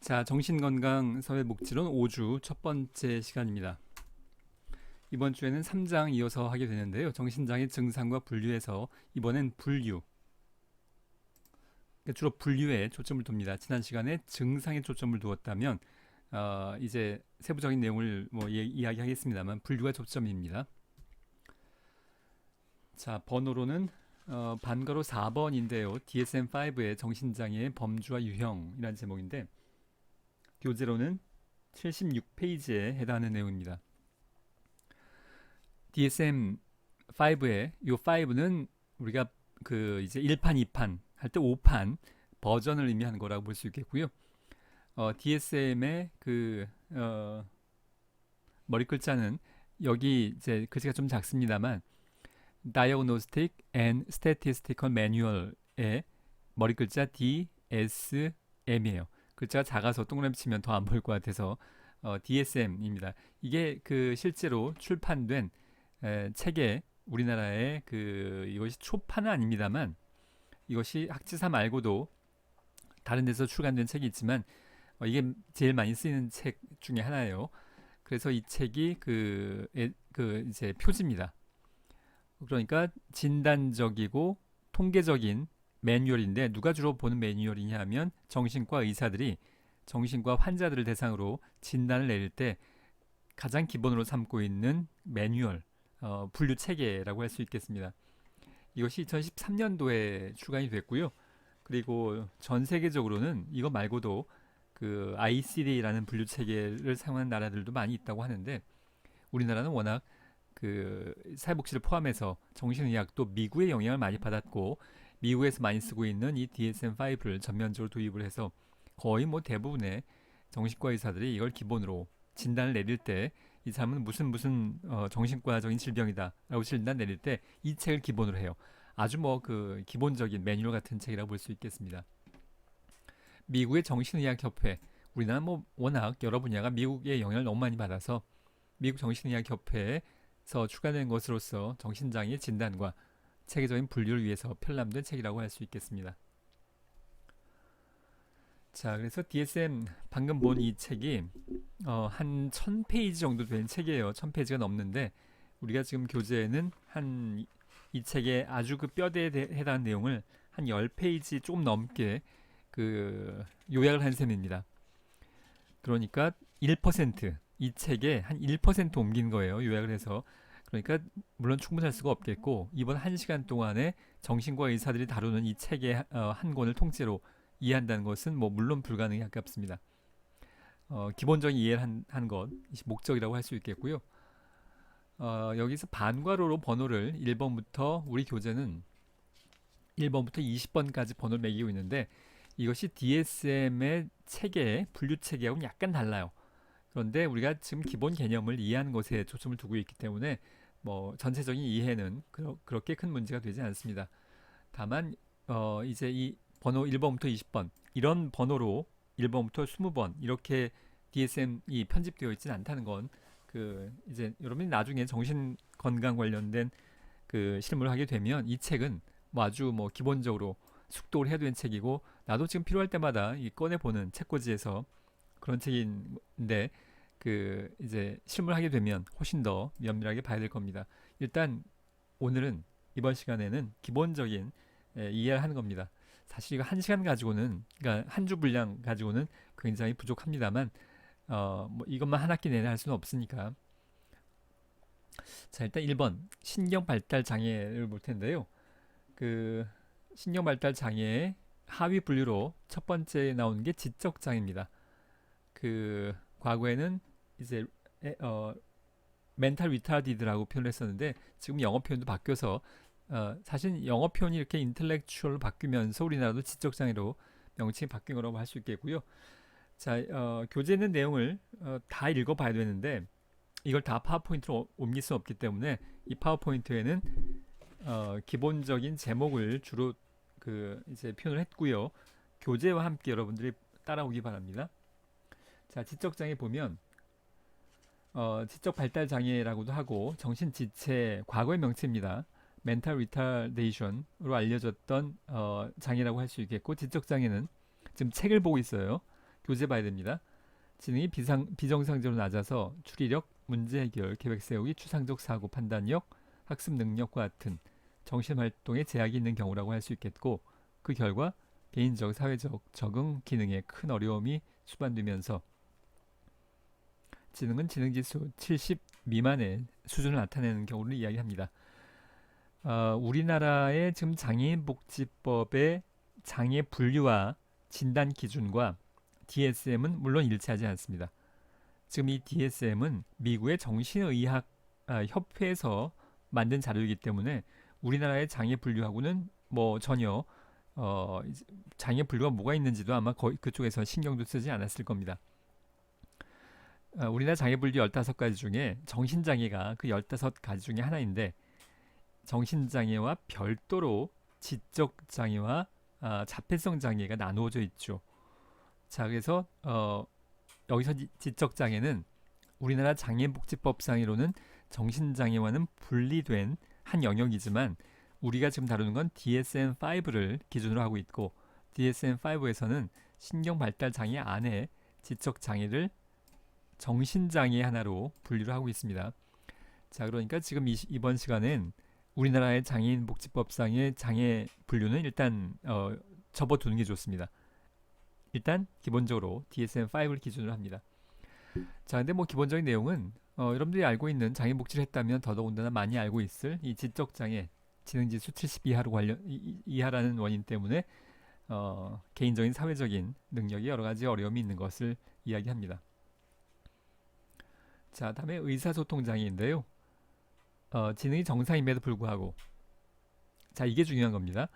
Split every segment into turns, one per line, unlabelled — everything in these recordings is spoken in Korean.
자, 정신건강 사회복지론 5주 첫 번째 시간입니다. 이번 주에는 3장 이어서 하게 되는데요. 정신장애 증상과 분류에서 이번엔 분류, 그러니까 주로 분류에 초점을 둡니다. 지난 시간에 증상에 초점을 두었다면 이제 세부적인 내용을 이야기하겠습니다만 분류가 초점입니다. 자, 번호로는 반가로 4번인데요. DSM-5의 정신장애의 범주와 유형이라는 제목인데 교재로는 76페이지에 해당하는 내용입니다. DSM-5의 요 5는 우리가 그 이제 1판, 2판 할 때 5판 버전을 의미하는 거라고 볼 수 있겠고요. DSM의 그 머리 글자는 여기 이제 글씨가 좀 작습니다만 Diagnostic and Statistical Manual의 머리 글자 DSM이에요. 글자가 작아서 동그라미 치면 더 안 보일 것 같아서 DSM입니다. 이게 그 실제로 출판된 책에 우리나라의 그 이것이 초판은 아닙니다만 이것이 학지사 말고도 다른 데서 출간된 책이 있지만 이게 제일 많이 쓰이는 책 중에 하나예요. 그래서 이 책이 그 이제 표지입니다. 그러니까 진단적이고 통계적인 매뉴얼인데 누가 주로 보는 매뉴얼이냐 하면 정신과 의사들이 정신과 환자들을 대상으로 진단을 내릴 때 가장 기본으로 삼고 있는 매뉴얼, 분류 체계라고 할 수 있겠습니다. 이것이 2013년도에 출간이 됐고요. 그리고 전 세계적으로는 이거 말고도 그 ICD라는 분류 체계를 사용하는 나라들도 많이 있다고 하는데 우리나라는 워낙 그 사회복지를 포함해서 정신의학도 미국의 영향을 많이 받았고 미국에서 많이 쓰고 있는 이 DSM-5를 전면적으로 도입을 해서 거의 뭐 대부분의 정신과 의사들이 이걸 기본으로 진단을 내릴 때 이 사람은 무슨 정신과적인 질병이다라고 진단 내릴 때 이 책을 기본으로 해요. 아주 뭐 그 기본적인 매뉴얼 같은 책이라고 볼 수 있겠습니다. 미국의 정신의학협회, 우리나라 뭐 워낙 여러 분야가 미국의 영향을 너무 많이 받아서 미국 정신의학협회에서 출간된 것으로서 정신장애 진단과 체계적인 분류를 위해서 편람된 책이라고 할 수 있겠습니다. 자, 그래서 DSM 방금 본 이 책이 한 1000페이지 정도 된 책이에요. 1000페이지가 넘는데 우리가 지금 교재에는 한 이 책의 아주 그 뼈대에 해당하는 내용을 한 10페이지 조금 넘게 그 요약을 한 셈입니다. 그러니까 1%, 이 책에 한 1% 옮긴 거예요. 요약을 해서. 그러니까 물론 충분할 수가 없겠고 이번 1시간 동안에 정신과 의사들이 다루는 이 책의 한 권을 통째로 이해한다는 것은 뭐 물론 불가능에 가깝습니다. 기본적인 이해를 한 것, 목적이라고 할 수 있겠고요. 여기서 반괄호로 번호를 1번부터 우리 교재는 1번부터 20번까지 번호를 매기고 있는데 이것이 DSM의 체계, 분류 체계하고는 약간 달라요. 그런데 우리가 지금 기본 개념을 이해하는 것에 초점을 두고 있기 때문에 뭐 전체적인 이해는 그렇게 큰 문제가 되지 않습니다. 다만 이제 이 번호 1번부터 20번 이런 번호로 1번부터 20번 이렇게 DSM이 편집되어 있지는 않다는 건 그 이제 여러분이 나중에 정신 건강 관련된 그 실무를 하게 되면 이 책은 뭐 아주 뭐 기본적으로 숙독을 해야 되는 책이고 나도 지금 필요할 때마다 이 꺼내 보는 책꽂이에서 그런 책인데 그 이제 실무를 하게 되면 훨씬 더 면밀하게 봐야 될 겁니다. 일단 오늘은 이번 시간에는 기본적인 이해를 하는 겁니다. 사실 이거 1시간 가지고는 그러니까 한 주 분량 가지고는 굉장히 부족합니다만 뭐 이것만 한 학기 내내 할 수는 없으니까 자 일단 1번 신경 발달 장애를 볼 텐데요. 그 신경 발달 장애의 하위 분류로 첫 번째 나오는 게 지적 장애입니다. 그 과거에는 이제 멘탈 리타디드라고 표현을 했었는데 지금 영어 표현도 바뀌어서 사실 영어 표현이 이렇게 인텔렉추얼로 바뀌면서 우리나라도 지적 장애로 명칭이 바뀐 거라고 할 수 있겠고요. 자, 교재에 있는 내용을 다 읽어봐야 되는데 이걸 다 파워포인트로 옮길 수 없기 때문에 이 파워포인트에는 기본적인 제목을 주로 그 이제 표현을 했고요. 교재와 함께 여러분들이 따라오기 바랍니다. 자, 지적 장애 보면 지적 발달 장애라고도 하고 정신 지체 과거의 명칭입니다. 멘탈 리타데이션으로 알려졌던 장애라고 할 수 있겠고 지적 장애는 지금 책을 보고 있어요. 교재 봐야 됩니다. 지능이 비정상적으로 낮아서 추리력, 문제 해결, 계획 세우기, 추상적 사고 판단력, 학습 능력과 같은 정신 활동에 제약이 있는 경우라고 할 수 있겠고, 그 결과 개인적, 사회적 적응 기능에 큰 어려움이 수반되면서 지능은 지능지수 70 미만의 수준을 나타내는 경우를 이야기합니다. 우리나라의 지금 장애인복지법의 장애 분류와 진단 기준과 DSM은 물론 일치하지 않습니다. 지금 이 DSM은 미국의 정신의학 협회에서 만든 자료이기 때문에 우리나라의 장애 분류하고는 뭐 전혀 장애 분류가 뭐가 있는지도 아마 거의 그쪽에서 신경도 쓰지 않았을 겁니다. 우리나라 장애 분류 15가지 중에 정신장애가 그 15가지 중에 하나인데, 정신장애와 별도로 지적장애와 자폐성 장애가 나누어져 있죠. 자, 그래서 여기서 지적장애는 우리나라 장애인복지법상으로는 정신장애와는 분리된 한 영역이지만, 우리가 지금 다루는 건 DSM-5를 기준으로 하고 있고, DSM-5에서는 신경발달장애 안에 지적장애를 정신장애 하나로 분류를 하고 있습니다. 자, 그러니까 지금 이번 시간은 우리나라의 장애인복지법상의 장애 분류는 일단 접어두는 게 좋습니다. 일단 기본적으로 DSM-5를 기준으로 합니다. 자, 근데 뭐 기본적인 내용은 여러분들이 알고 있는 장애인복지를 했다면 더더군다나 많이 알고 있을 이 지적장애, 지능지수 70 이하라는 원인 때문에 개인적인 사회적인 능력에 여러 가지 어려움이 있는 것을 이야기합니다. 자, 다음에 의사소통 장애인데요. 지능이 정상임에도 불구하고, 자, 이게 중요한 겁니다.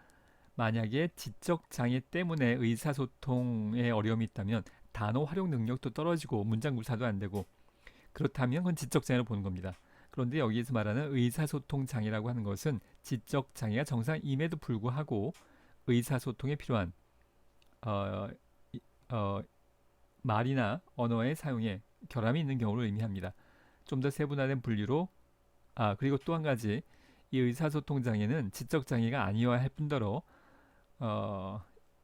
만약에 지적 장애 때문에 의사소통에 어려움이 있다면 단어 활용 능력도 떨어지고 문장 구사도 안 되고, 그렇다면 그건 지적 장애로 보는 겁니다. 그런데 여기에서 말하는 의사소통 장애라고 하는 것은 지적 장애가 정상임에도 불구하고 의사소통에 필요한 말이나 언어의 사용에 결함이 있는 경우를 의미합니다. 좀 더 세분화된 분류로, 그리고 또 한 가지, 이 의사소통 장애는 지적 장애가 아니어야 할 뿐더러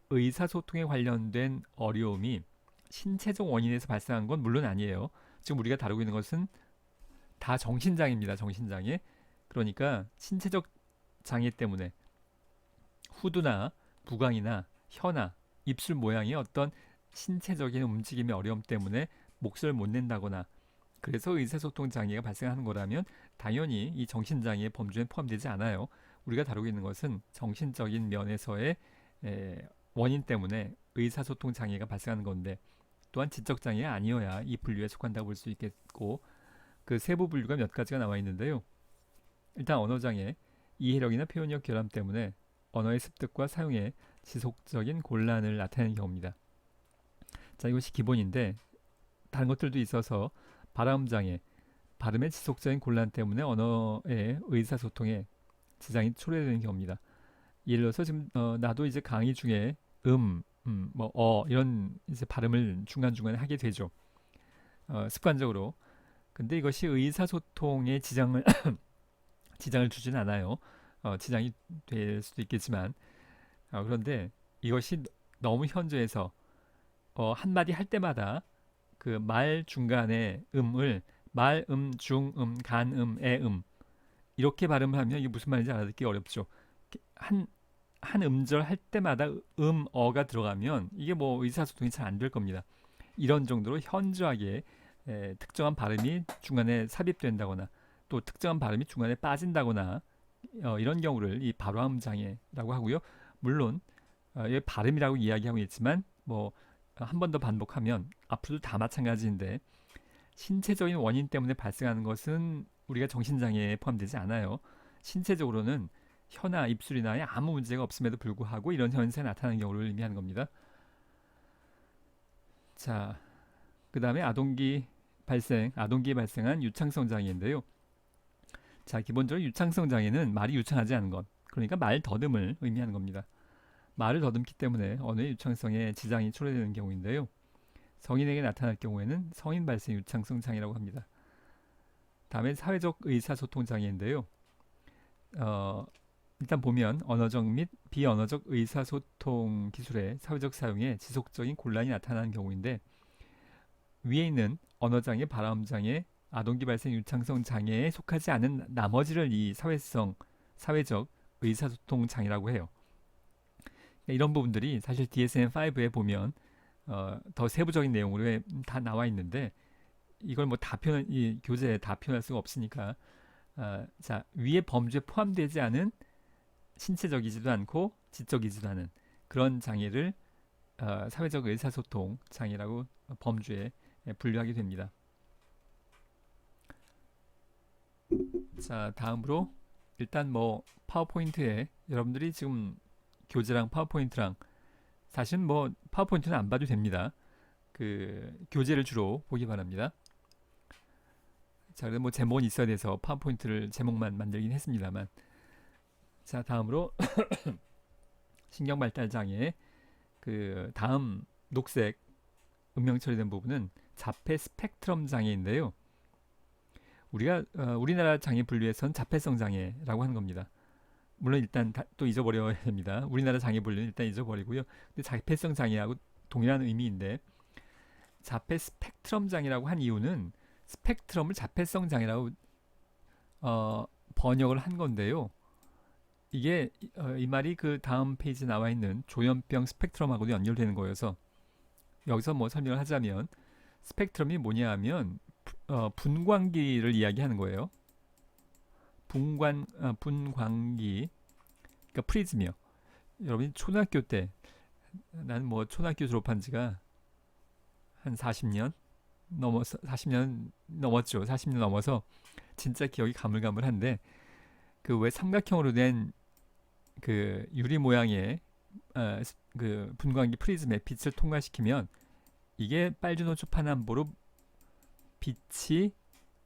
의사소통에 관련된 어려움이 신체적 원인에서 발생한 건 물론 아니에요. 지금 우리가 다루고 있는 것은 다 정신장애입니다. 정신장애. 그러니까 신체적 장애 때문에 후두나 부강이나 혀나 입술 모양의 어떤 신체적인 움직임의 어려움 때문에 목소리를 못 낸다거나, 그래서 의사소통 장애가 발생하는 거라면 당연히 이 정신장애의 범주에 포함되지 않아요. 우리가 다루고 있는 것은 정신적인 면에서의 원인 때문에 의사소통 장애가 발생하는 건데, 또한 지적 장애가 아니어야 이 분류에 속한다고 볼 수 있겠고, 그 세부 분류가 몇 가지가 나와 있는데요. 일단 언어장애, 이해력이나 표현력 결함 때문에 언어의 습득과 사용에 지속적인 곤란을 나타내는 경우입니다. 자, 이것이 기본인데 다른 것들도 있어서 발음장애, 발음의 지속적인 곤란 때문에 언어의 의사소통에 지장이 초래되는 경우입니다. 예를 들어서 지금 나도 이제 강의 중에 이런 이제 발음을 중간중간에 하게 되죠. 습관적으로. 근데 이것이 의사소통에 지장을 주진 않아요. 지장이 될 수도 있겠지만, 그런데 이것이 너무 현저해서 한마디 할 때마다 그 말 중간에 음을 중음, 간음, 애음 이렇게 발음을 하면 이게 무슨 말인지 알아듣기 어렵죠. 한 음절 할 때마다 어가 들어가면 이게 뭐 의사소통이 잘 안 될 겁니다. 이런 정도로 현저하게 특정한 발음이 중간에 삽입된다거나, 또 특정한 발음이 중간에 빠진다거나, 이런 경우를 이 발화음 장애라고 하고요. 물론 이 발음이라고 이야기하고 있지만 뭐 한 번 더 반복하면 앞으로도 다 마찬가지인데, 신체적인 원인 때문에 발생하는 것은 우리가 정신장애에 포함되지 않아요. 신체적으로는 혀나 입술이나 아무 문제가 없음에도 불구하고 이런 현상이 나타나는 경우를 의미하는 겁니다. 자, 그 다음에 아동기에 발생한 유창성 장애인데요. 자, 기본적으로 유창성 장애는 말이 유창하지 않은 것, 그러니까 말 더듬을 의미하는 겁니다. 말을 더듬기 때문에 언어의 유창성에 지장이 초래되는 경우인데요. 성인에게 나타날 경우에는 성인 발생 유창성 장애라고 합니다. 다음에 사회적 의사소통 장애인데요. 일단 보면 언어적 및 비언어적 의사소통 기술의 사회적 사용에 지속적인 곤란이 나타나는 경우인데 위에 있는 언어장애, 발음장애, 아동기 발생 유창성 장애에 속하지 않은 나머지를 이 사회적 의사소통 장애라고 해요. 그러니까 이런 부분들이 사실 DSM-5에 보면 더 세부적인 내용으로 다 나와 있는데 이걸 뭐 다 표현, 이 교재에 다 표현할 수가 없으니까 자, 위에 범주에 포함되지 않은 신체적이지도 않고 지적이지도 않은 그런 장애를 사회적 의사소통 장애라고 범주에 분류하게 됩니다. 자, 다음으로 일단 뭐 파워포인트에 여러분들이 지금 교재랑 파워포인트랑 사실 뭐 파워포인트는 안 봐도 됩니다. 그 교재를 주로 보기 바랍니다. 자, 그래서 뭐 제목은 있어야 돼서 파워포인트를 제목만 만들긴 했습니다만 자, 다음으로 신경발달장애 그 다음 녹색 음명 처리된 부분은 자폐 스펙트럼 장애인데요. 우리가 우리나라 장애 분류에선 자폐성 장애라고 하는 겁니다. 물론 일단 또 잊어버려야 됩니다. 우리나라 장애 분류는 일단 잊어버리고요. 근데 자폐성 장애하고 동일한 의미인데 자폐 스펙트럼 장애라고 한 이유는 스펙트럼을 자폐성 장애라고 번역을 한 건데요. 이게 이 말이 그 다음 페이지에 나와 있는 조현병 스펙트럼하고도 연결되는 거여서 여기서 뭐 설명을 하자면 스펙트럼이 뭐냐 하면 분광기를 이야기하는 거예요. 분광기 그러니까 프리즘이요. 여러분이 초등학교 때 나는 뭐 초등학교 졸업한 지가 한 40년 넘어서 40년 넘었죠. 40년 넘어서 진짜 기억이 가물가물한데 그 왜 삼각형으로 된 그 유리 모양의 그 분광기 프리즘에 빛을 통과시키면 이게 빨주노초 파남보로 빛이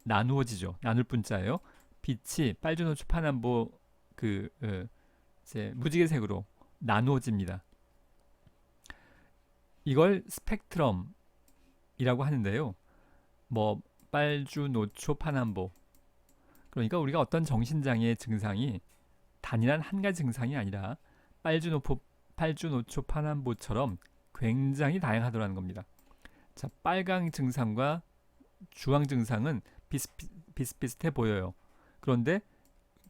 나누어지죠. 나눌 분자예요. 빛이 빨주노초 파남보 그 이제 무지개색으로 나누어집니다. 이걸 스펙트럼이라고 하는데요. 뭐 빨주노초 파남보 그러니까 우리가 어떤 정신장애 증상이 단일한 한 가지 증상이 아니라 빨주노초 파남보처럼 굉장히 다양하더라는 겁니다. 자, 빨강 증상과 주황 증상은 비슷비슷해 보여요. 그런데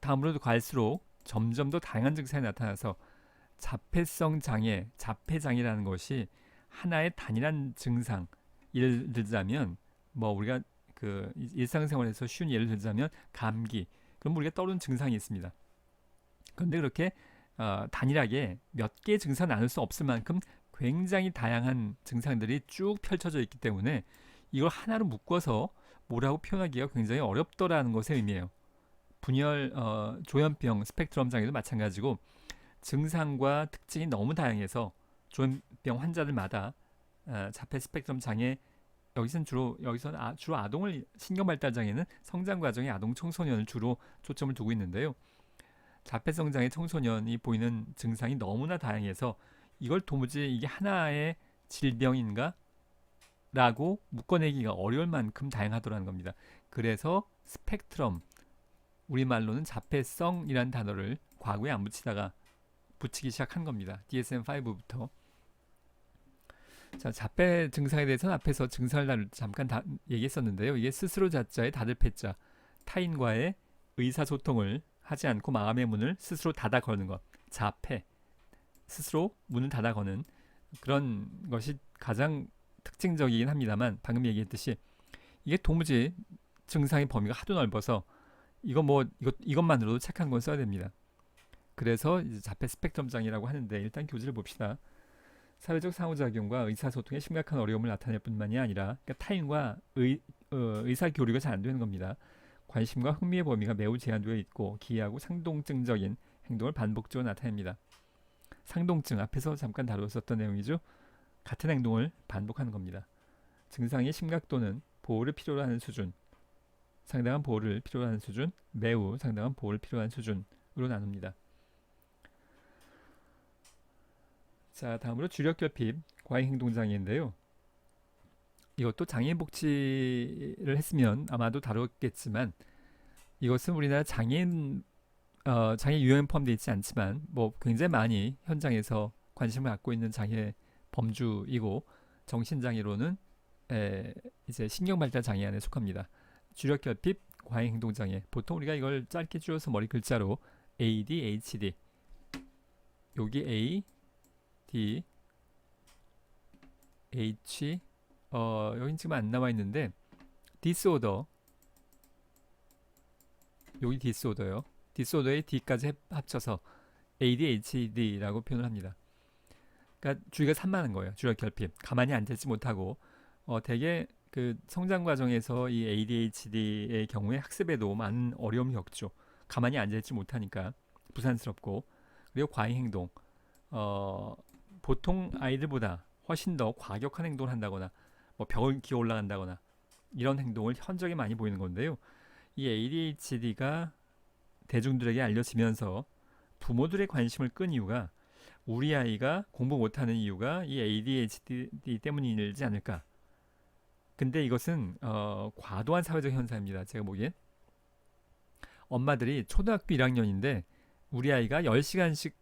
다음으로 갈수록 점점 더 다양한 증상이 나타나서 자폐성 장애, 자폐장애라는 것이 하나의 단일한 증상. 예를 들자면 뭐 우리가 그 일상생활에서 쉬운 예를 들자면 감기. 그럼 우리가 떠오르는 증상이 있습니다. 그런데 그렇게 단일하게 몇 개의 증상 나눌 수 없을 만큼 굉장히 다양한 증상들이 쭉 펼쳐져 있기 때문에 이걸 하나로 묶어서 뭐라고 표현하기가 굉장히 어렵더라는 것의 의미예요. 분열 조현병 스펙트럼 장애도 마찬가지고 증상과 특징이 너무 다양해서 조현병 환자들마다 자폐 스펙트럼 장애 여기서는 주로 아동을 신경발달 장애는 성장 과정의 아동 청소년을 주로 초점을 두고 있는데요. 자폐성 장애 청소년이 보이는 증상이 너무나 다양해서 이걸 도무지 이게 하나의 질병인가? 라고 묶어내기가 어려울 만큼 다양하더라는 겁니다. 그래서 스펙트럼, 우리말로는 자폐성이라는 단어를 과거에 안 붙이다가 붙이기 시작한 겁니다. DSM-5부터. 자, 자폐 증상에 대해서는 앞에서 증상을 잠깐 얘기했었는데요. 이게 스스로 자자의 닫을 패자, 타인과의 의사소통을 하지 않고 마음의 문을 스스로 닫아 거는 것, 자폐, 스스로 문을 닫아 거는 그런 것이 가장 특징적이긴 합니다만 방금 얘기했듯이 이게 도무지 증상의 범위가 하도 넓어서 이것만으로도 책 한 권 써야 됩니다. 그래서 이제 자폐 스펙트럼 장애라고 하는데 일단 교재를 봅시다. 사회적 상호작용과 의사소통에 심각한 어려움을 나타낼 뿐만이 아니라 그러니까 타인과 의사교류가 잘 안 되는 겁니다. 관심과 흥미의 범위가 매우 제한되어 있고 기이하고 상동증적인 행동을 반복적으로 나타냅니다. 상동증 앞에서 잠깐 다루었었던 내용이죠. 같은 행동을 반복하는 겁니다. 증상의 심각도는 보호를 필요로 하는 수준, 상당한 보호를 필요로 하는 수준, 매우 상당한 보호를 필요로 하는 수준으로 나눕니다. 자, 다음으로 주력결핍 과잉행동장애인데요. 이것도 장애인 복지를 했으면 아마도 다뤘겠지만 이것은 우리나라 장애인 장애 유형에 포함되어 있지 않지만 뭐 굉장히 많이 현장에서 관심을 갖고 있는 장애 범주이고 정신장애로는 이제 신경발달 장애 안에 속합니다. 주력결핍, 과잉행동장애. 보통 우리가 이걸 짧게 줄여서 머리 글자로 ADHD. 여기 A, D, H. 여긴 지금 안 나와 있는데 디스오더. 여기 디스오더요. 디스오더의 D까지 합쳐서 ADHD라고 표현을 합니다. 그러니까 주의가 산만한 거예요. 주력결핍. 가만히 앉아있지 못하고 대개 그 성장 과정에서 이 ADHD의 경우에 학습에도 많은 어려움을 겪죠. 가만히 앉아있지 못하니까 부산스럽고 그리고 과잉행동. 보통 아이들보다 훨씬 더 과격한 행동을 한다거나 뭐 벽을 기어 올라간다거나 이런 행동을 현저하게 많이 보이는 건데요. 이 ADHD가 대중들에게 알려지면서 부모들의 관심을 끈 이유가 우리 아이가 공부 못하는 이유가 이 ADHD 때문이지 않을까. 근데 이것은 과도한 사회적 현상입니다. 제가 보기엔 엄마들이 초등학교 1학년인데 우리 아이가 10시간씩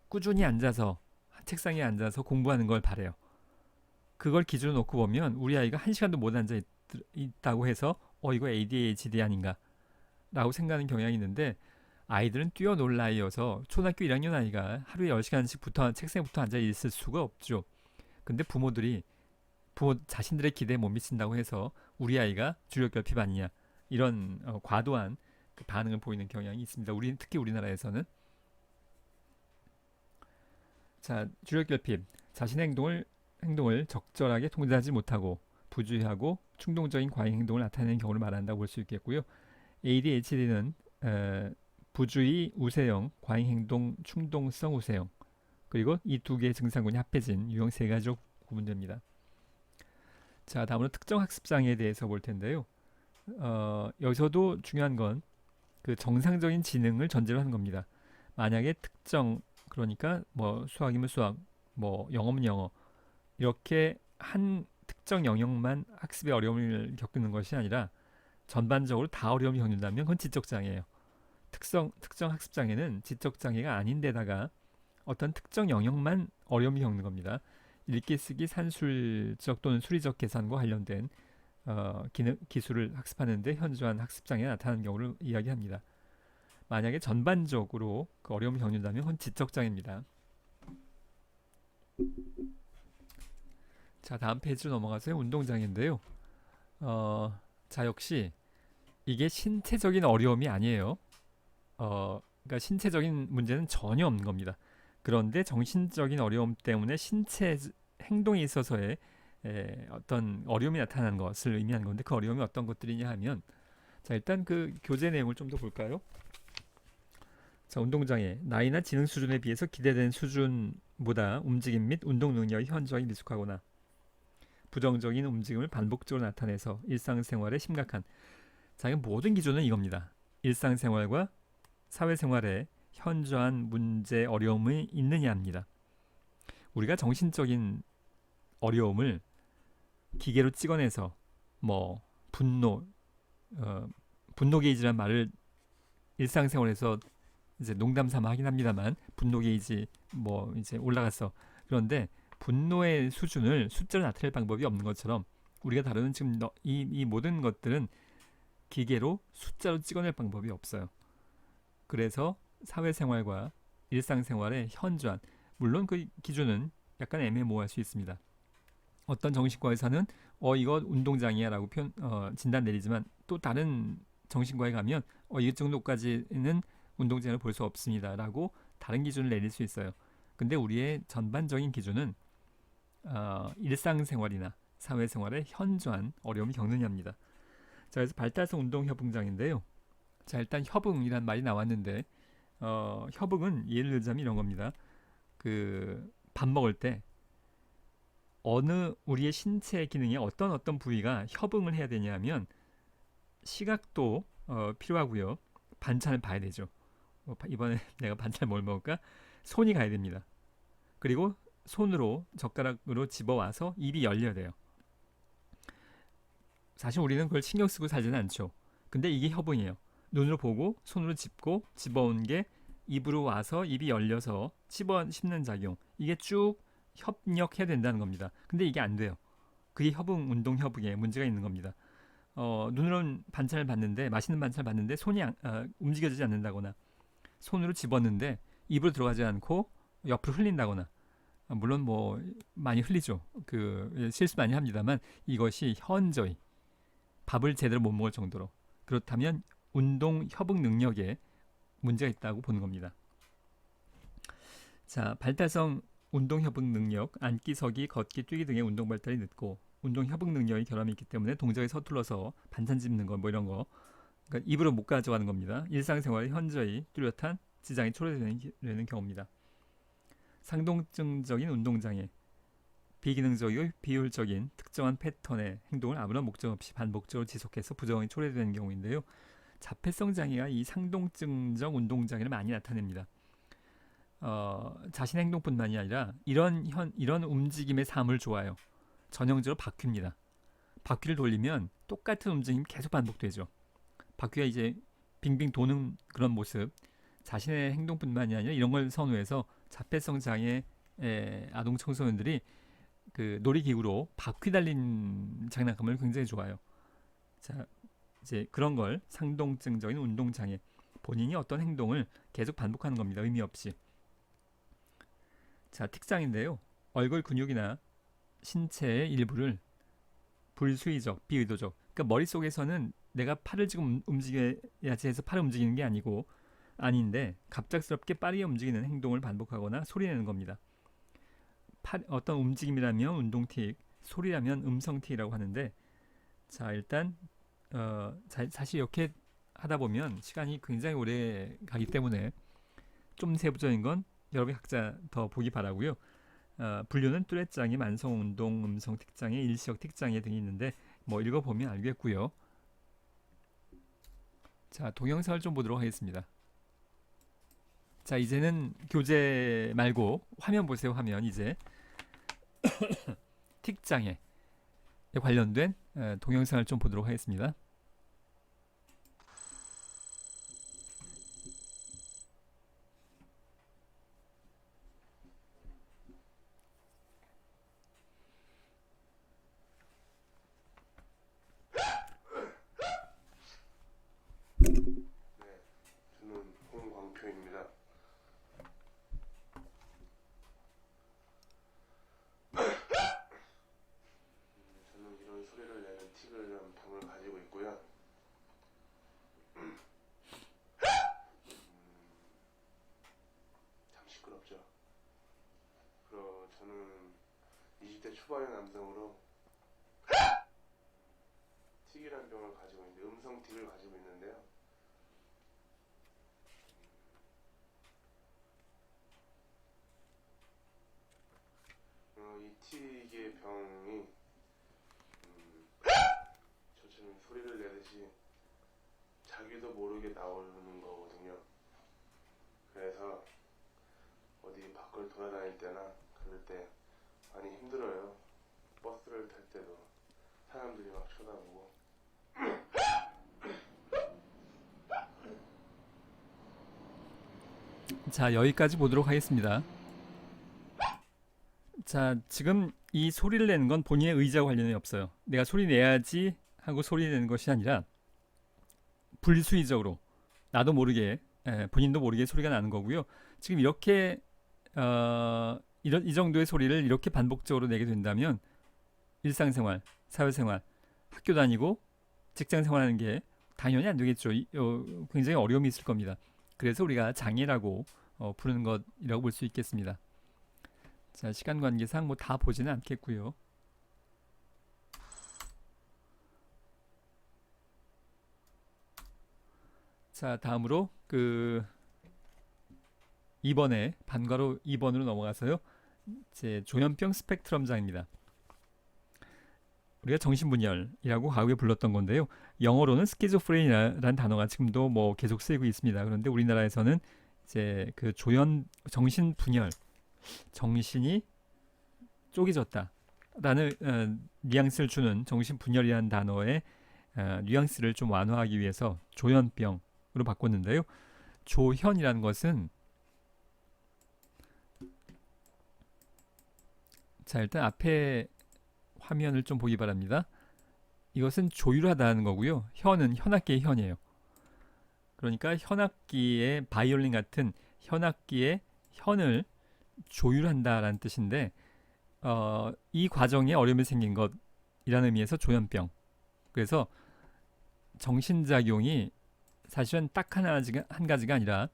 꾸준히 앉아서 책상에 앉아서 공부하는 걸 바래요. 그걸 기준으로 놓고 보면 우리 아이가 1시간도 못 앉아 있다고 해서 이거 ADHD 아닌가 라고 생각하는 경향이 있는데 아이들은 뛰어놀 나이여서 초등학교 1학년 아이가 하루에 10시간씩 책상에 붙어 앉아 있을 수가 없죠. 근데 부모 자신들의 기대에 못 미친다고 해서 우리 아이가 주력결핍 아니냐 이런 과도한 그 반응을 보이는 경향이 있습니다. 특히 우리나라에서는. 자, 주력결핍. 자신의 행동을 적절하게 통제하지 못하고 부주의하고 충동적인 과잉 행동을 나타내는 경우를 말한다고 볼 수 있겠고요. ADHD는 부주의 우세형, 과잉 행동 충동성 우세형. 그리고 이 두 개의 증상군이 합해진 유형 세 가지로 구분됩니다. 자, 다음으로 특정 학습 장애에 대해서 볼 텐데요. 여기서도 중요한 건 그 정상적인 지능을 전제로 하는 겁니다. 만약에 그러니까 뭐 수학이면 수학, 뭐 영어면 영어 이렇게 한 특정 영역만 학습에 어려움을 겪는 것이 아니라 전반적으로 다 어려움을 겪는다면 그건 지적장애예요. 특정 학습장애는 지적장애가 아닌데다가 어떤 특정 영역만 어려움을 겪는 겁니다. 읽기, 쓰기, 산술적 또는 수리적 계산과 관련된 기술을 학습하는데 현저한 학습장애가 나타나는 경우를 이야기합니다. 만약에 전반적으로 그 어려움을 겪는다면 그건 지적장애입니다. 자, 다음 페이지로 넘어가서 운동장애인데요. 자, 역시 이게 신체적인 어려움이 아니에요. 그러니까 신체적인 문제는 전혀 없는 겁니다. 그런데 정신적인 어려움 때문에 신체 행동에 있어서의 어떤 어려움이 나타나는 것을 의미하는 건데 그 어려움이 어떤 것들이냐 하면 자, 일단 그 교재 내용을 좀 더 볼까요? 자, 운동장애. 나이나 지능 수준에 비해서 기대되는 수준보다 움직임 및 운동 능력이 현저하게 미숙하거나 부정적인 움직임을 반복적으로 나타내서 일상생활에 심각한 자, 모든 기준은 이겁니다. 일상생활과 사회생활에 현저한 문제, 어려움이 있느냐 합니다. 우리가 정신적인 어려움을 기계로 찍어내서 뭐 분노 게이지란 말을 일상생활에서 이제 농담 삼아 하긴 합니다만 분노 게이지 뭐 이제 올라갔어. 그런데 분노의 수준을 숫자로 나타낼 방법이 없는 것처럼 우리가 다루는 지금 이 모든 것들은 기계로 숫자로 찍어낼 방법이 없어요. 그래서 사회생활과 일상생활의 현저한 물론 그 기준은 약간 애매모호할 수 있습니다. 어떤 정신과에서는 이거 운동장애야 라고 진단 내리지만 또 다른 정신과에 가면 이 정도까지는 운동장애를 볼 수 없습니다 라고 다른 기준을 내릴 수 있어요. 근데 우리의 전반적인 기준은 일상생활이나 사회생활에 현저한 어려움을 겪느냐입니다. 자, 그래서 발달성 운동협응장애인데요. 자, 일단 협응이란 말이 나왔는데 협응은 예를 들자면 이런 겁니다. 그 밥 먹을 때 우리의 신체 기능의 어떤 부위가 협응을 해야 되냐면 시각도 필요하고요. 반찬을 봐야 되죠. 이번에 내가 반찬 뭘 먹을까? 손이 가야 됩니다. 그리고 손으로 젓가락으로 집어와서 입이 열려야 돼요. 사실 우리는 그걸 신경 쓰고 살지는 않죠. 근데 이게 협응이에요. 눈으로 보고 손으로 짚고 집어온 게 입으로 와서 입이 열려서 씹는 작용, 이게 쭉 협력해야 된다는 겁니다. 근데 이게 안 돼요. 그게 운동 협응에 문제가 있는 겁니다. 눈으로는 반찬을 봤는데, 맛있는 반찬을 봤는데 손이 움직여지지 않는다거나, 손으로 집었는데 입으로 들어가지 않고 옆으로 흘린다거나, 물론 뭐 많이 흘리죠. 실수 많이 합니다만 이것이 현저히 밥을 제대로 못 먹을 정도로, 그렇다면 운동 협응 능력에 문제가 있다고 보는 겁니다. 자, 발달성 운동 협응 능력, 앉기, 서기, 걷기, 뛰기 등의 운동 발달이 늦고 운동 협응 능력이 결함이 있기 때문에 동작이 서툴러서 반찬 집는 거 뭐 이런 거, 그러니까 입으로 못 가져가는 겁니다. 일상생활에 현저히 뚜렷한 지장이 초래되는 경우입니다. 상동증적인 운동장애, 비기능적이고 비효율적인 특정한 패턴의 행동을 아무런 목적 없이 반복적으로 지속해서 부정이 초래되는 경우인데요. 자폐성 장애가 이 상동증적 운동장애를 많이 나타냅니다. 자신의 행동뿐만이 아니라 이런 움직임의 삶을 좋아해요. 전형적으로 바퀴입니다. 바퀴를 돌리면 똑같은 움직임이 계속 반복되죠. 바퀴가 이제 빙빙 도는 그런 모습, 자신의 행동뿐만이 아니라 이런 걸 선호해서 자폐성 장애 아동 청소년들이 그 놀이기구로 바퀴 달린 장난감을 굉장히 좋아해요. 자, 이제 그런 걸 상동증적인 운동 장애, 본인이 어떤 행동을 계속 반복하는 겁니다. 의미 없이. 자, 특장인데요. 얼굴 근육이나 신체의 일부를 불수의적, 비의도적, 그러니까 머릿속에서는 내가 팔을 지금 움직여야지 해서 팔을 움직이는 게 아닌데 갑작스럽게 빠르게 움직이는 행동을 반복하거나 소리내는 겁니다. 어떤 움직임이라면 운동틱, 소리라면 음성틱이라고 하는데, 자, 일단 사실 이렇게 하다 보면 시간이 굉장히 오래 가기 때문에 좀 세부적인 건 여러분이 각자 더 보기 바라고요. 분류는 뚜렛장애, 만성운동, 음성틱장애, 일시적틱장애 등이 있는데 뭐 읽어보면 알겠고요. 자, 동영상을 좀 보도록 하겠습니다. 자, 이제는 교재 말고 화면 보세요. 화면. 이제 틱장애에 관련된 동영상을 좀 보도록 하겠습니다.
저는 홍광표입니다. 저는 이런 소리를 내는 병을 가지고 있고요. 참 시끄럽죠. 저는 20대 초반의 남성으로 틱이라는 병을 가지고 있는데, 음성 틱을 가지고 있는데요. 이 틱의 병이 저처럼 소리를 내듯이 자기도 모르게 나오는 거거든요. 그래서 어디 밖을 돌아다닐 때나 그럴 때 많이 힘들어요. 버스를 탈 때도 사람들이 막 쳐다보고.
자, 여기까지 보도록 하겠습니다. 자, 지금 이 소리를 내는 건 본인의 의지와 관련이 없어요. 내가 소리 내야지 하고 소리 내는 것이 아니라 불수의적으로 나도 모르게, 본인도 모르게 소리가 나는 거고요. 지금 이렇게 이 정도의 소리를 이렇게 반복적으로 내게 된다면 일상생활, 사회생활, 학교 다니고 직장 생활하는 게 당연히 안 되겠죠. 굉장히 어려움이 있을 겁니다. 그래서 우리가 장애라고 부르는 것이라고 볼 수 있겠습니다. 자, 시간 관계상 뭐 다 보지는 않겠고요. 자, 다음으로 2번에 반괄호 2번으로 넘어가서요. 이제 조현병 스펙트럼 장애입니다. 우리가 정신분열이라고 과거에 불렀던 건데요. 영어로는 스키조프레니아라는 단어가 지금도 뭐 계속 쓰이고 있습니다. 그런데 우리나라에서는 이제 정신분열, 정신이 쪼개졌다라는 뉘앙스를 주는 정신분열이라는 단어의 뉘앙스를 좀 완화하기 위해서 조현병, 바꿨는데요. 조현이라는 것은 자, 일단 앞에 화면을 좀 보기 바랍니다. 이것은 조율하다는 거고요. 현은 현악기의 현이에요. 그러니까 현악기의 바이올린 같은 현악기의 현을 조율한다라는 뜻인데 이 과정에 어려움이 생긴 것이라는 의미에서 조현병. 그래서 정신작용이 사실은 딱 한 가지가 아니라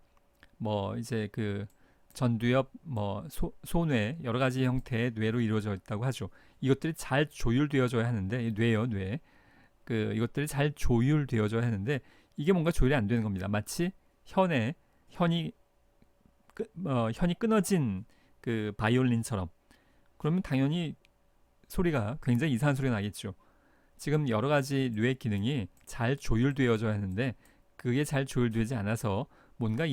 뭐 이제 그 전두엽, 뭐 소뇌 여러 가지 형태의 뇌로 이루어져 있다고 하죠. 이것들이 잘 조율되어져야 하는데 뇌요, 뇌. 그 이것들이 잘 조율되어져야 하는데 이게 뭔가 조율이 안 되는 겁니다. 마치 현이 현이 끊어진 그 바이올린처럼. 그러면 당연히 소리가 굉장히 이상한 소리가 나겠죠. 지금 여러 가지 뇌 기능이 잘 조율되어져야 하는데 그게 잘 조율되지 않아서 뭔가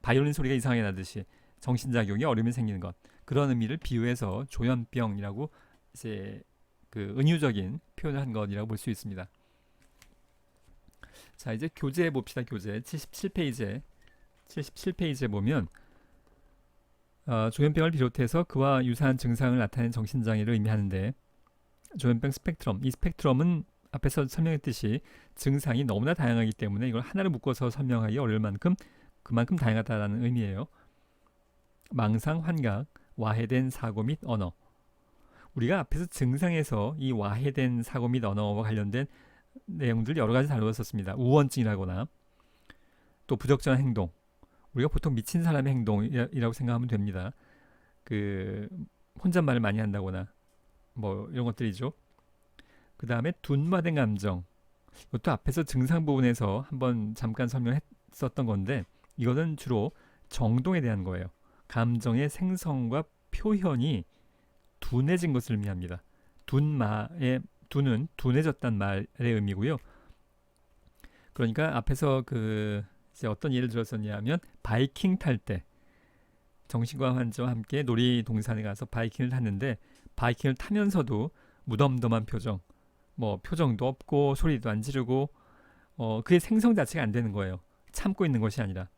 바이올린 소리가 이상하게 나듯이 정신작용이 어려움이 생기는 것, 그런 의미를 비유해서 조현병이라고 이제 그 은유적인 표현을 한 것이라고 볼 수 있습니다. 자, 이제 교재 봅시다. 교재 77페이지에 보면 조현병을 비롯해서 그와 유사한 증상을 나타내는 정신장애를 의미하는데 조현병 스펙트럼, 이 스펙트럼은 앞에서 설명했듯이 증상이 너무나 다양하기 때문에 이걸 하나로 묶어서 설명하기 어려울 만큼 그만큼 다양하다는 의미예요. 망상, 환각, 와해된 사고 및 언어. 우리가 앞에서 증상에서 이 와해된 사고 및 언어와 관련된 내용들 여러 가지 다루었었습니다. 우원증이라거나 또 부적절한 행동. 우리가 보통 미친 사람의 행동이라고 생각하면 됩니다. 그 혼잣말을 많이 한다거나 뭐 이런 것들이죠. 그 다음에 둔마된 감정. 이것도 앞에서 증상 부분에서 한번 잠깐 설명했었던 건데 이것은 주로 정동에 대한 거예요. 감정의 생성과 표현이 둔해진 것을 의미합니다. 둔은 둔해졌단 말의 의미고요. 그러니까 앞에서 이제 어떤 예를 들었었냐면 바이킹 탈 때 정신과 환자와 함께 놀이동산에 가서 바이킹을 탔는데 바이킹을 타면서도 무덤덤한 표정, 뭐 표정도 없고 소리도 안 지르고 그의 생성 자체가 안 되는 거예요. 참고 있는 것이 아니라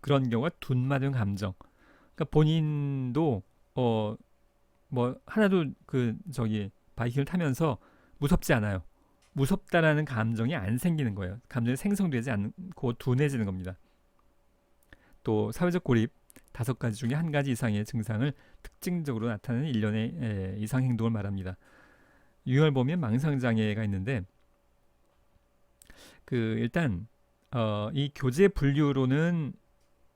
그런 경우가 둔마된 감정. 그러니까 본인도 뭐 하나도 바이킹을 타면서 무섭지 않아요. 무섭다라는 감정이 안 생기는 거예요. 감정이 생성되지 않고 둔해지는 겁니다. 또 사회적 고립 5가지 중에 한 가지 이상의 증상을 특징적으로 나타내는 일련의 이상 행동을 말합니다. 유형을 보면 망상장애가 있는데 일단 이 교재 분류로는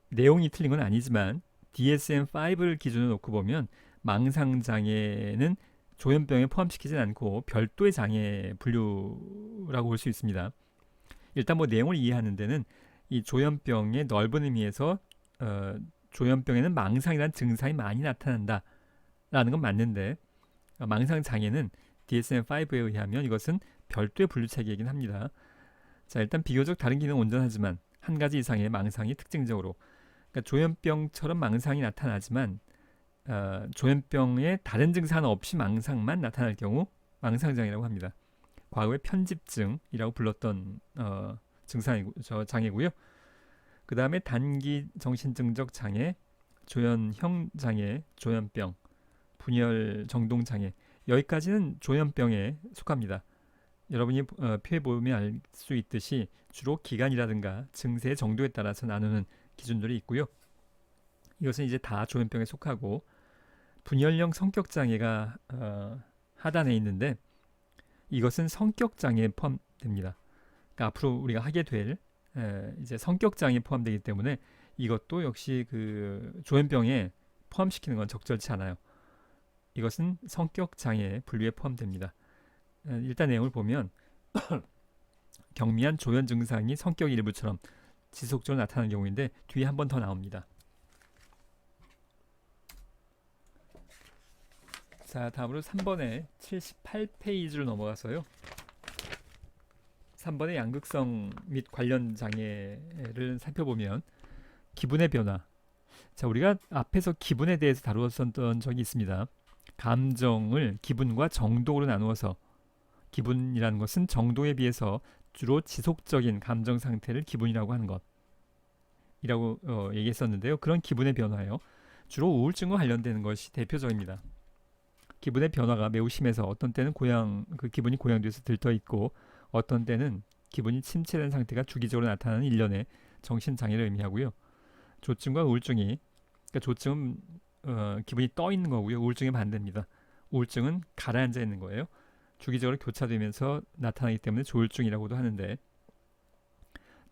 내용이 틀린 건 아니지만 DSM-5를 기준으로 놓고 보면 망상장애는 조현병에 포함시키진 않고 별도의 장애 분류라고 볼 수 있습니다. 일단 뭐 내용을 이해하는 데는 이 조현병의 넓은 의미에서 조현병에는 망상이라는 증상이 많이 나타난다라는 건 맞는데 망상장애는 DSM-5에 의하면 이것은 별도의 분류 체계이긴 합니다. 자, 일단 비교적 다른 기능은 온전하지만 한 가지 이상의 망상이 특징적으로, 그러니까 조현병처럼 망상이 나타나지만 조현병의 다른 증상 없이 망상만 나타날 경우 망상장애라고 합니다. 과거에 편집증이라고 불렀던 장애고요. 그 다음에 단기 정신증적 장애, 조현형 장애, 조현병, 분열 정동 장애, 여기까지는 조현병에 속합니다. 여러분이 표에 보면 알 수 있듯이 주로 기간이라든가 증세의 정도에 따라서 나누는 기준들이 있고요. 이것은 이제 다 조현병에 속하고 분열형 성격장애가 하단에 있는데 이것은 성격장애에 포함됩니다. 그러니까 앞으로 우리가 하게 될 이제 성격장애에 포함되기 때문에 이것도 역시 조현병에 포함시키는 건 적절치 않아요. 이것은 성격장애 분류에 포함됩니다. 일단 내용을 보면 경미한 조현 증상이 성격 일부처럼 지속적으로 나타나는 경우인데 뒤에 한 번 더 나옵니다. 자, 다음으로 3번에 78페이지로 넘어가서요. 3번의 양극성 및 관련 장애를 살펴보면 기분의 변화. 자, 우리가 앞에서 기분에 대해서 다루었던 적이 있습니다. 감정을 기분과 정도로 나누어서 기분이라는 것은 정도에 비해서 주로 지속적인 감정 상태를 기분이라고 하는 것이라고 얘기했었는데요. 그런 기분의 변화예요. 주로 우울증과 관련되는 것이 대표적입니다. 기분의 변화가 매우 심해서 어떤 때는 그 기분이 고양돼서 들떠 있고 어떤 때는 기분이 침체된 상태가 주기적으로 나타나는 일련의 정신장애를 의미하고요. 조증과 우울증이 그러니까 조증은 기분이 떠 있는 거고요. 우울증의 반대입니다. 우울증은 가라앉아 있는 거예요. 주기적으로 교차되면서 나타나기 때문에 조울증이라고도 하는데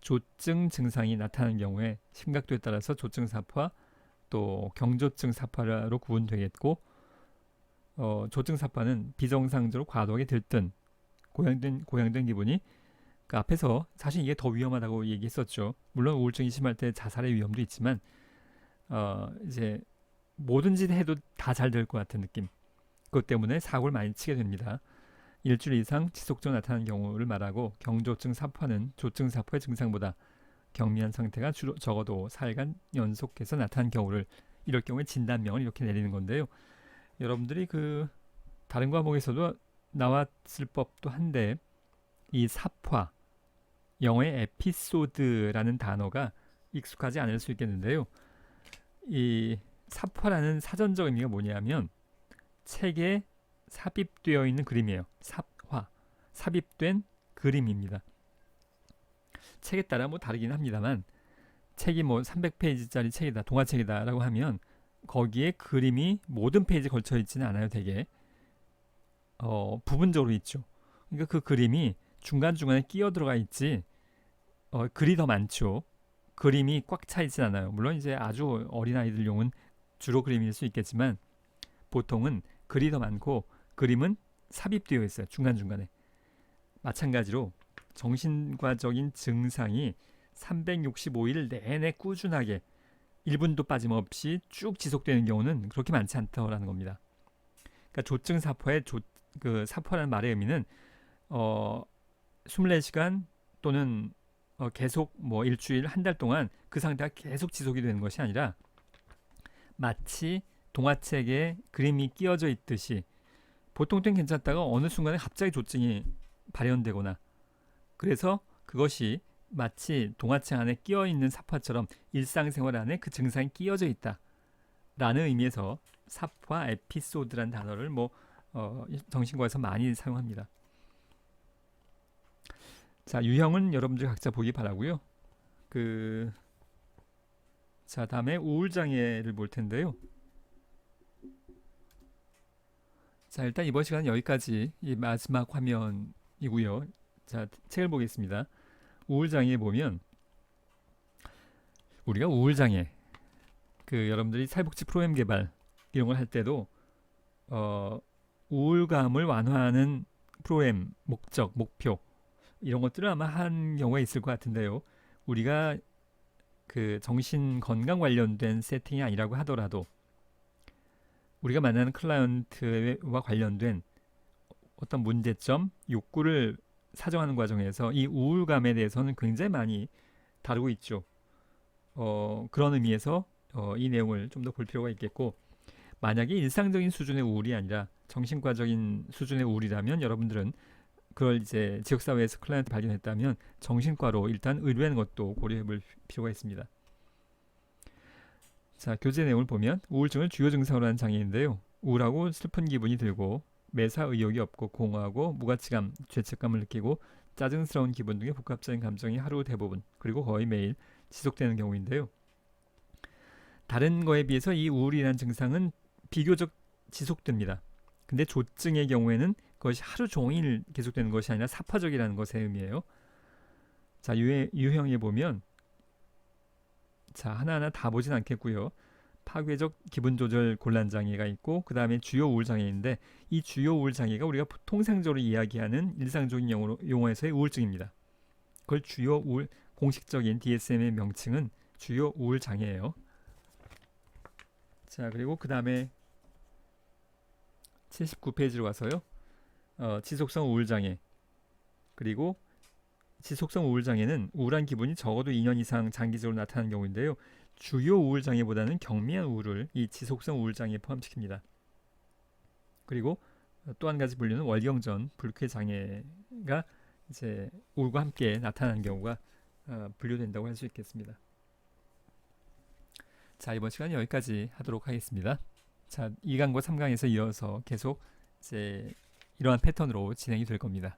조증 증상이 나타나는 경우에 심각도에 따라서 조증 사파 또 경조증 사파로 구분되겠고 조증 사파는 비정상적으로 과도하게 들뜬 고양된 기분이 그 앞에서 사실 이게 더 위험하다고 얘기했었죠. 물론 우울증이 심할 때 자살의 위험도 있지만 이제 뭐든지 해도 다 잘 될 것 같은 느낌. 그것 때문에 사고를 많이 치게 됩니다. 일주일 이상 지속적으로 나타나는 경우를 말하고 경조증 사파는 조증 사파의 증상보다 경미한 상태가 적어도 4일간 연속해서 나타나는 경우를 이럴 경우에 진단명을 이렇게 내리는 건데요. 여러분들이 그 다른 과목에서도 나왔을 법도 한데 이 사파 영어의 에피소드라는 단어가 익숙하지 않을 수 있겠는데요. 이 사파라는 사전적 의미가 뭐냐면 책에 삽입되어 있는 그림이에요. 삽화, 삽입된 그림입니다. 책에 따라 뭐 다르긴 합니다만 책이 뭐 300페이지짜리 책이다, 동화책이다라고 하면 거기에 그림이 모든 페이지에 걸쳐 있지는 않아요. 되게 부분적으로 있죠. 그러니까 그 그림이 중간중간에 끼어 들어가 있지 글이 더 많죠. 그림이 꽉 차 있진 않아요. 물론 이제 아주 어린아이들용은 주로 그림일 수 있겠지만 보통은 글이 더 많고 그림은 삽입되어 있어요. 중간중간에. 마찬가지로 정신과적인 증상이 365일 내내 꾸준하게 1분도 빠짐없이 쭉 지속되는 경우는 그렇게 많지 않다라는 겁니다. 그러니까 조증 사파의 그 사파라는 말의 의미는 24시간 또는 계속 뭐 일주일, 한 달 동안 그 상태가 계속 지속이 되는 것이 아니라 마치 동화책에 그림이 끼어져 있듯이 보통 땐 괜찮다가 어느 순간에 갑자기 조증이 발현되거나 그래서 그것이 마치 동화책 안에 끼어 있는 사파처럼 일상생활 안에 그 증상이 끼어져 있다라는 의미에서 사파 에피소드라는 단어를 정신과에서 많이 사용합니다. 자, 유형은 여러분들 각자 보기 바라고요. 자, 다음에 우울장애를 볼 텐데요. 자, 일단 이번 시간은 여기까지 이 마지막 화면이고요. 자, 책을 보겠습니다. 우울장애에 보면 우리가 우울장애 여러분들이 사회복지 프로그램 개발 이런 걸 할 때도 우울감을 완화하는 프로그램 목적, 목표 이런 것들을 아마 한 경우가 있을 것 같은데요. 우리가 그 정신 건강 관련된 세팅이 아니라고 하더라도 우리가 만나는 클라이언트와 관련된 어떤 문제점, 욕구를 사정하는 과정에서 이 우울감에 대해서는 굉장히 많이 다루고 있죠. 그런 의미에서 이 내용을 좀 더 볼 필요가 있겠고 만약에 일상적인 수준의 우울이 아니라 정신과적인 수준의 우울이라면 여러분들은 그걸 이제 지역사회에서 클라이언트 발견했다면 정신과로 일단 의뢰하는 것도 고려해 볼 필요가 있습니다. 자, 교재 내용을 보면 우울증을 주요 증상으로 하는 장애인데요. 우울하고 슬픈 기분이 들고 매사 의욕이 없고 공허하고 무가치감, 죄책감을 느끼고 짜증스러운 기분 등의 복합적인 감정이 하루 대부분 그리고 거의 매일 지속되는 경우인데요. 다른 거에 비해서 이 우울이라는 증상은 비교적 지속됩니다. 근데 조증의 경우에는 그것이 하루 종일 계속되는 것이 아니라 사파적이라는 것의 의미예요. 자, 유형에 보면 자, 하나하나 다 보진 않겠고요. 파괴적 기분 조절 곤란 장애가 있고 그 다음에 주요 우울 장애인데 이 주요 우울 장애가 우리가 통상적으로 이야기하는 일상적인 용어에서의 우울증입니다. 그걸 주요 우울 공식적인 DSM의 명칭은 주요 우울 장애예요. 자, 그리고 그 다음에 79페이지로 가서요. 지속성 우울 장애 그리고 지속성 우울 장애는 우울한 기분이 적어도 2년 이상 장기적으로 나타나는 경우인데요. 주요 우울 장애보다는 경미한 우울을 이 지속성 우울 장애에 포함시킵니다. 그리고 또 한 가지 분류는 월경전 불쾌 장애가 이제 울과 함께 나타나는 경우가 분류된다고 할 수 있겠습니다. 자, 이번 시간은 여기까지 하도록 하겠습니다. 자, 2강과 3강에서 이어서 계속 이제 이러한 패턴으로 진행이 될 겁니다.